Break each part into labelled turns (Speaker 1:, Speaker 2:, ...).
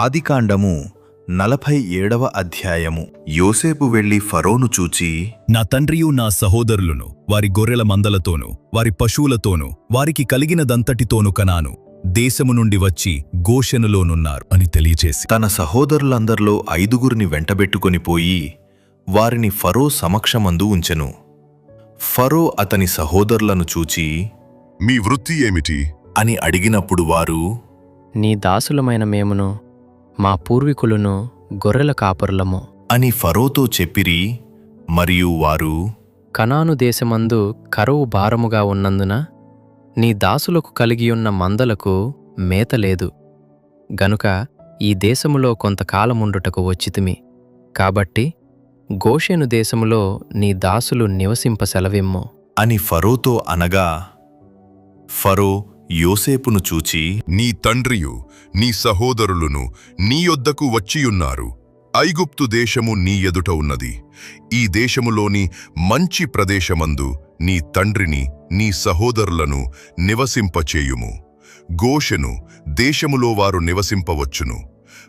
Speaker 1: ఆదికాండము 47వ అధ్యాయము. యోసేపు వెళ్లి ఫరోను చూచి,
Speaker 2: నా తండ్రియు నా సహోదరులను వారి గొర్రెల మందలతోనూ వారి పశువులతోనూ వారికి కలిగినదంతటితోనూ కనాను దేశము నుండి వచ్చి గోషెనులోనున్నారు అని తెలియచేసి
Speaker 1: తన సహోదరులందరిలో 5గురిని వెంటబెట్టుకొని పోయి వారిని ఫరో సమక్షమందు ఉంచెను. ఫరో అతని సహోదరులను చూచి,
Speaker 3: మీ వృత్తి ఏమిటి
Speaker 1: అని అడిగినప్పుడు వారు,
Speaker 4: నీ దాసులమైన మేమును మా పూర్వీకులను గొర్రెల కాపరులము
Speaker 1: అని ఫరోతో చెప్పిరి. మరియు వారు,
Speaker 4: కనాను దేశమందు కరువు భారముగా ఉన్నందున నీ దాసులకు కలిగియున్న మందలకు మేత లేదు గనుక ఈ దేశములో కొంతకాలముండుటకు వచ్చితిమి. కాబట్టి గోషెను దేశములో నీ దాసులు నివసింప సెలవిమ్ము
Speaker 1: అని ఫరోతో అనగా, ఫరో యోసేపును చూచి,
Speaker 3: నీ తండ్రియు నీ సహోదరులను నీ యొద్దకు వచ్చియున్నారు. ఐగుప్తు దేశము నీ ఎదుట ఉన్నది. ఈ దేశములోని మంచి ప్రదేశమందు నీ తండ్రిని నీ సహోదరులను నివసింపచేయుము. గోషెను దేశములో వారు నివసింపవచ్చును.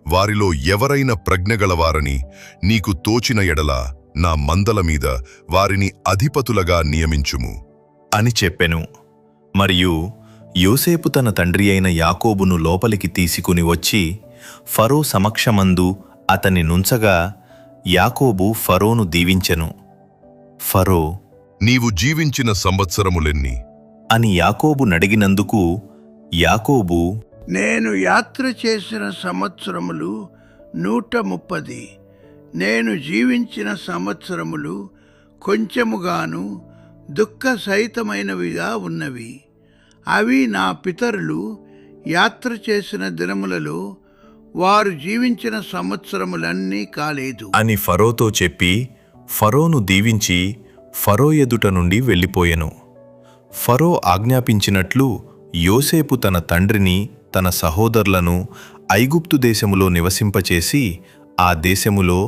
Speaker 3: వారిలో ఎవరైనా ప్రజ్ఞగలవారని నీకు తోచిన ఎడల నా మందల మీద వారిని అధిపతులుగా నియమించుము
Speaker 1: అని చెప్పెను. మరియు యోసేపు తన తండ్రి అయిన యాకోబును లోపలికి తీసుకుని వచ్చి ఫరో సమక్షమందు అతని నుంచగా యాకోబు ఫరోను దీవించెను. ఫరో,
Speaker 3: నీవు జీవించిన సంవత్సరములెన్ని
Speaker 1: అని యాకోబు నడిగినందుకు యాకోబు,
Speaker 5: నేను యాత్ర చేసిన సంవత్సరములు 130. నేను జీవించిన సంవత్సరములు కొంచెముగాను దుఃఖ సహితమైనవిగా ఉన్నవి. అవి నా పితరులు యాత్ర చేసిన దినములలో వారు జీవించిన సంవత్సరములన్నీ కాలేదు
Speaker 1: అని ఫరోతో చెప్పి ఫరోను దీవించి ఫరో ఎదుట నుండి వెళ్ళిపోయెను. ఫరో ఆజ్ఞాపించినట్లు యోసేపు తన తండ్రిని తన సహోదరులను ఐగుప్తు దేశములో నివసింపచేసి ఆ దేశములో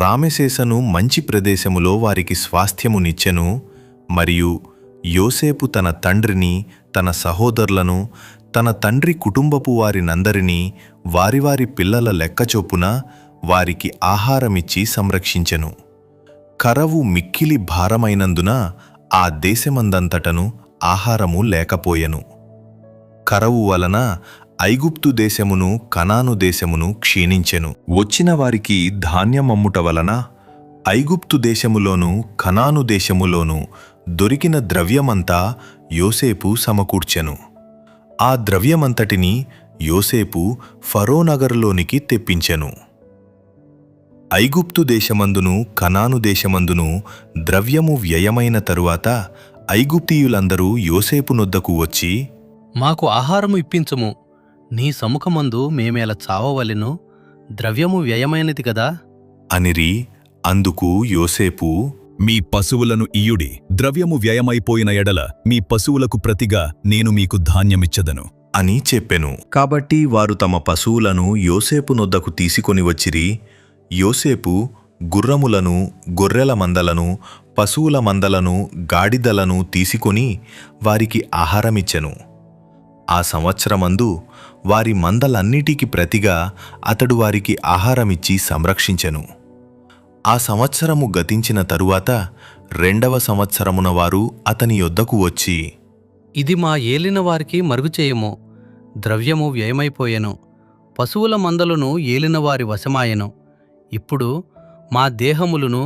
Speaker 1: రామెసేసను మంచి ప్రదేశములో వారికి స్వాస్థ్యమునిచ్చెను. మరియు యోసేపు తన తండ్రిని తన సహోదరులను తన తండ్రి కుటుంబపు వారినందరినీ వారి వారి పిల్లల లెక్కచొప్పున వారికి ఆహారమిచ్చి సంరక్షించెను. కరవు మిక్కిలి భారమైనందున ఆ దేశమందంతటను ఆహారము లేకపోయెను. కరవు వలన ఐగుప్తు దేశమును కనాను దేశమును క్షీణించెను. వచ్చిన వారికి ధాన్యమమ్ముట వలన ఐగుప్తు దేశములోను కనాను దేశములోను దొరికిన ద్రవ్యమంతా యోసేపు సమకూర్చెను. ఆ ద్రవ్యమంతటిని యోసేపు ఫరో నగరులోనికి తెప్పించెను. ఐగుప్తు దేశమందును కనాను దేశమందును ద్రవ్యము వ్యయమైన తరువాత ఐగుప్తీయులందరూ యోసేపు నొద్దకు వచ్చి,
Speaker 6: మాకు ఆహారము ఇప్పించుము, నీ సముఖమందు మేమేల చావవలెను, ద్రవ్యము వ్యయమైనది గదా
Speaker 1: అనిరి. అందుకు యోసేపు,
Speaker 2: మీ పశువులను ఇయుడి, ద్రవ్యము వ్యయమైపోయిన ఎడల మీ పశువులకు ప్రతిగా నేను మీకు ధాన్యమిచ్చదను
Speaker 1: అని చెప్పెను. కాబట్టి వారు తమ పశువులను యోసేపు నొద్దకు తీసుకొని వచ్చిరి. యోసేపు గుర్రములను గొర్రెల మందలను పశువుల మందలను గాడిదలను తీసుకొని వారికి ఆహారమిచ్చెను. ఆ సంవత్సరమందు వారి మందలన్నిటికి ప్రతిగా అతడు వారికి ఆహారమిచ్చి సంరక్షించెను. ఆ సంవత్సరము గతించిన తరువాత 2వ సంవత్సరమున వారు అతని యొద్దకు వచ్చి,
Speaker 6: ఇది మా ఏలిన వారికి మరుగుచేయము, ద్రవ్యము వ్యయమైపోయెను, పశువుల మందలను ఏలినవారి వశమాయెను. ఇప్పుడు మా దేహములను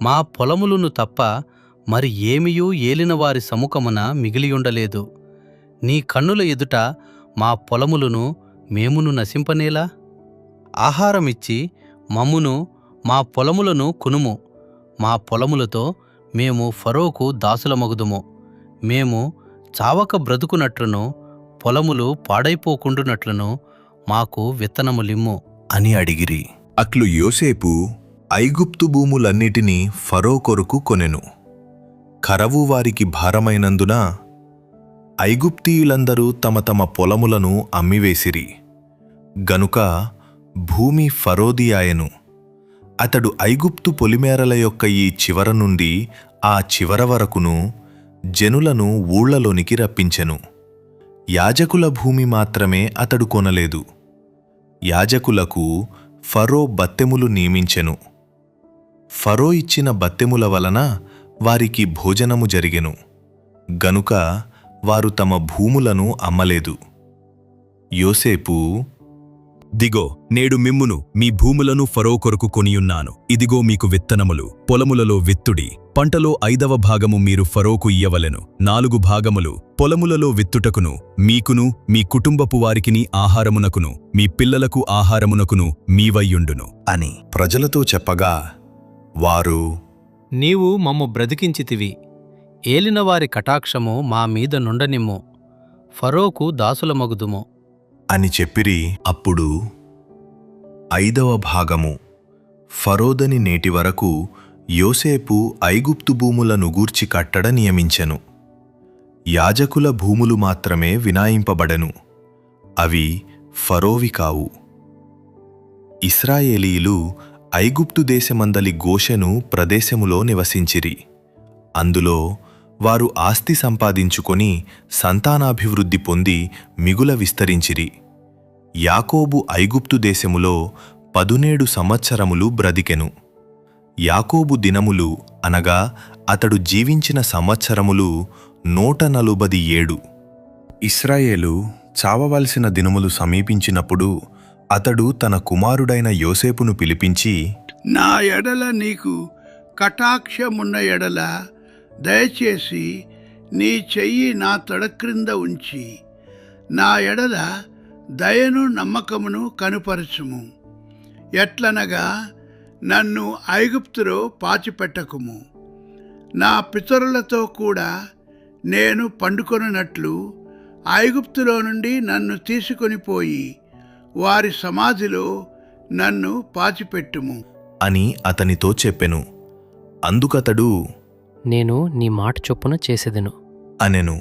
Speaker 6: మా పొలములను తప్ప మరి ఏమియూ ఏలినవారి సముఖమున మిగిలియుండలేదు. నీ కన్నుల ఎదుట మా పొలములను మేమును నశింపనేలా? ఆహారమిచ్చి మమ్మును మా పొలములను కొనుము, మా పొలములతో మేము ఫరోకు దాసులమగుదుము. మేము చావక బ్రతుకునట్లును పొలములు పాడైపోకుండునట్లును మాకు విత్తనములిమ్ము
Speaker 1: అని అడిగిరి. అట్లు యోసేపు ఐగుప్తు భూములన్నిటినీ ఫరో కొరకు కొనెను. కరవు వారికి భారమైనందున ఐగుప్తీయులందరూ తమ తమ పొలములను అమ్మివేసిరి. గనుక భూమి ఫరోది ఆయెను. అతడు ఐగుప్తు పొలిమేరల యొక్క ఈ చివర నుండి ఆ చివర వరకును జనులను ఊళ్లలోనికి రప్పించెను. యాజకుల భూమి మాత్రమే అతడు కొనలేదు. యాజకులకు ఫరో బత్తెములు నియమించెను. ఫరో ఇచ్చిన బత్తెముల వలన వారికి భోజనము జరిగెను గనుక వారు తమ భూములను అమ్మలేదు. యోసేపు,
Speaker 2: దిగో, నేడు మిమ్మును మీ భూములను ఫరో కొరకు కొనియున్నాను. ఇదిగో మీకు విత్తనములు, పొలములలో విత్తుడి. పంటలో 5వ భాగము మీరు ఫరోకు ఇయ్యవలెను. 4 భాగములు పొలములలో విత్తుటకును, మీకును మీ కుటుంబపు వారికిని ఆహారమునకును, మీ పిల్లలకు ఆహారమునకును మీవయ్యుండును
Speaker 1: అని ప్రజలతో చెప్పగా వారు,
Speaker 6: నీవు మమ్ము బ్రతికించితివి. ఏలినవారి కటాక్షము మా మీద నుండనిమ్ము. ఫరోకు దాసులమగుదుము
Speaker 1: అని చెప్పిరి. అప్పుడు 5వ భాగము ఫరోదని నేటి వరకు యోసేపు ఐగుప్తు భూములను గూర్చి కట్టడ నియమించెను. యాజకుల భూములు మాత్రమే వినాయింపబడెను, అవి ఫరోవి కావు. ఇశ్రాయేలీయులు ఐగుప్తు దేశమందలి గోషెను ప్రదేశములో నివసించిరి. అందులో వారు ఆస్తి సంపాదించుకొని సంతానాభివృద్ధి పొంది మిగుల విస్తరించిరి. యాకోబు ఐగుప్తు దేశములో 17 సంవత్సరములు బ్రతికెను. యాకోబు దినములు అనగా అతడు జీవించిన సంవత్సరములు 147. ఇశ్రాయేలు చావవలసిన దినములు సమీపించినప్పుడు అతడు తన కుమారుడైన యోసేపును పిలిపించి,
Speaker 5: నా ఎడల నీకు కటాక్షమున్న ఎడల దయచేసి నీ చెయ్యి నా తొడ క్రింద ఉంచి నా ఎడల దయను నమ్మకమును కనుపరచుము. ఎట్లనగా నన్ను ఐగుప్తులో పాచిపెట్టకుము. నా పితరులతో కూడా నేను పండుకొనున్నట్లు ఐగుప్తులో నుండి నన్ను తీసుకొని పోయి వారి సమాధిలో నన్ను పాచిపెట్టుము
Speaker 1: అని అతనితో చెప్పెను. అందుకతడు,
Speaker 4: నేను నీ మాట చొప్పున చేసెదను
Speaker 1: అనెను.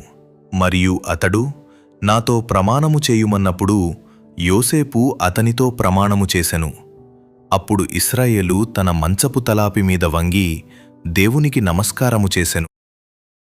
Speaker 1: మరియు అతడు నాతో ప్రమాణము చేయుమన్నప్పుడు యోసేపు అతనితో ప్రమాణము చేసెను. అప్పుడు ఇశ్రాయేలు తన మంచపు తలాపి మీద వంగి దేవునికి నమస్కారము చేసెను.